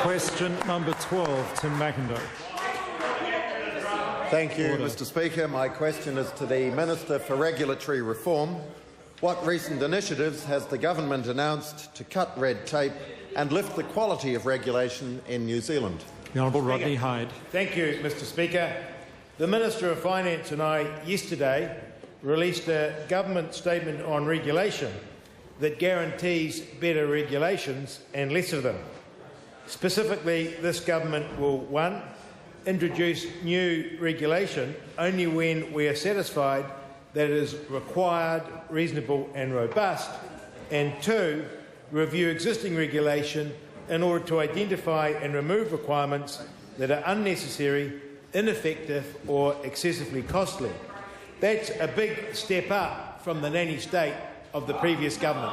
Question number 12, Tim Macindoe. Thank you, Order. Mr Speaker. My question is to the Minister for Regulatory Reform. What recent initiatives has the government announced to cut red tape and lift the quality of regulation in New Zealand? The Hon Rodney Hyde. Thank you, Mr Speaker. The Minister of Finance and I yesterday released a government statement on regulation that guarantees better regulations and less of them. Specifically, this government will, 1, introduce new regulation only when we are satisfied that it is required, reasonable and robust, and 2, review existing regulation in order to identify and remove requirements that are unnecessary, ineffective or excessively costly. That's a big step up from the nanny state of the previous government.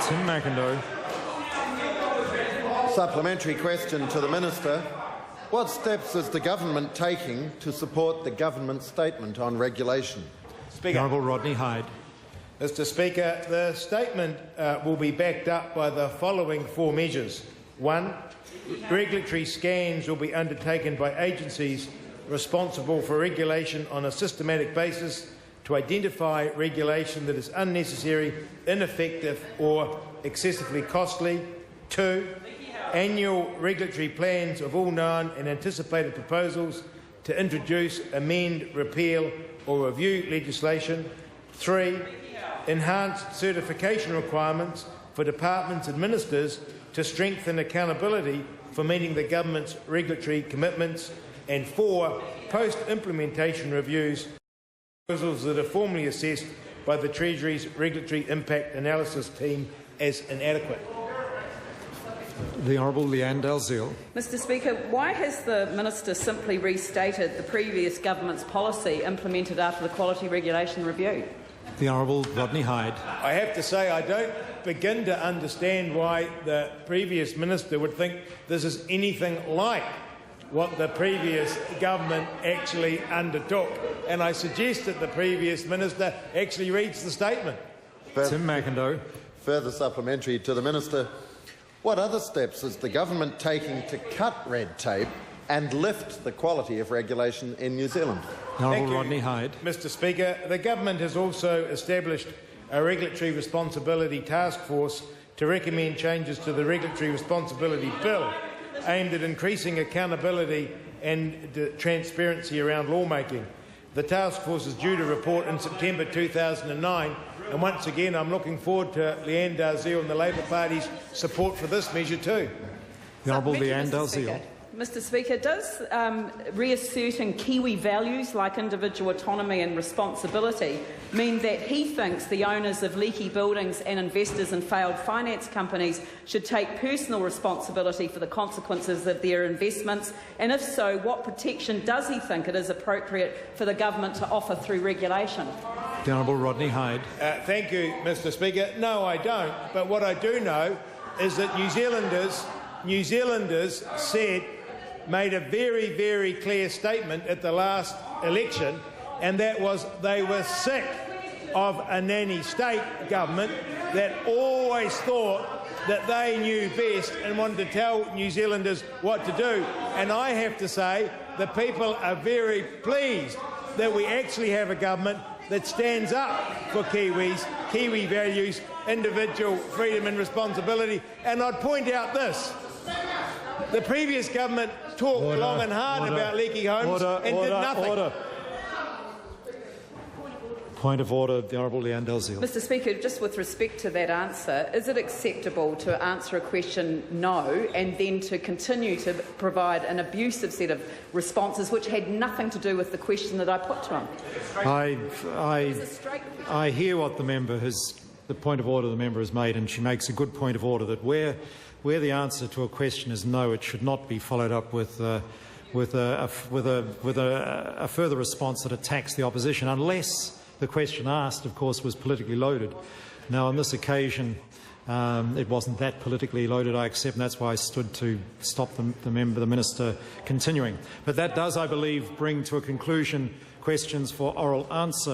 Tim Macindoe. Supplementary question to the Minister. What steps is the government taking to support the government statement on regulation? The Hon Rodney Hyde. Mr Speaker, the statement will be backed up by the following 4 measures. 1, regulatory scans will be undertaken by agencies responsible for regulation on a systematic basis to identify regulation that is unnecessary, ineffective or excessively costly. 2, annual regulatory plans of all known and anticipated proposals to introduce, amend, repeal or review legislation. 3, enhanced certification requirements for departments and ministers to strengthen accountability for meeting the government's regulatory commitments. And 4, post-implementation reviews proposals that are formally assessed by the Treasury's Regulatory Impact Analysis team as inadequate. The Honourable Leanne Dalziel. Mr Speaker, why has the Minister simply restated the previous government's policy implemented after the Quality Regulation Review? The Honourable Rodney Hyde. I have to say I don't begin to understand why the previous minister would think this is anything like what the previous government actually undertook. And I suggest that the previous minister actually reads the statement. Tim Macindoe. Further supplementary to the Minister. What other steps is the government taking to cut red tape and lift the quality of regulation in New Zealand? The Honourable Rodney Hyde. Mr Speaker, the government has also established a regulatory responsibility task force to recommend changes to the Regulatory Responsibility Bill aimed at increasing accountability and transparency around lawmaking. The task force is due to report in September 2009, and once again I'm looking forward to Leanne Dalziel and the Labor Party's support for this measure too. The Honourable Leanne Dalziel. Mr Speaker, does reasserting Kiwi values like individual autonomy and responsibility mean that he thinks the owners of leaky buildings and investors in failed finance companies should take personal responsibility for the consequences of their investments? And if so, what protection does he think it is appropriate for the government to offer through regulation? The Honourable Rodney Hyde. Thank you, Mr Speaker. No, I don't. But what I do know is that New Zealanders made a very, very clear statement at the last election, and that was they were sick of a nanny state government that always thought that they knew best and wanted to tell New Zealanders what to do. And I have to say the people are very pleased that we actually have a government that stands up for Kiwis, Kiwi values, individual freedom and responsibility. And I'd point out this. The previous government talked long and hard about leaky homes and did nothing. Point of order, the Honourable Leanne Dalziel. Mr Speaker, just with respect to that answer, is it acceptable to answer a question no and then to continue to provide an abusive set of responses which had nothing to do with the question that I put to him? I hear what the point of order the member has made, and she makes a good point of order that where the answer to a question is no, it should not be followed up with a further response that attacks the opposition, unless the question asked, of course, was politically loaded. Now, on this occasion, it wasn't that politically loaded, I accept, and that's why I stood to stop the minister continuing. But that does, I believe, bring to a conclusion questions for oral answer.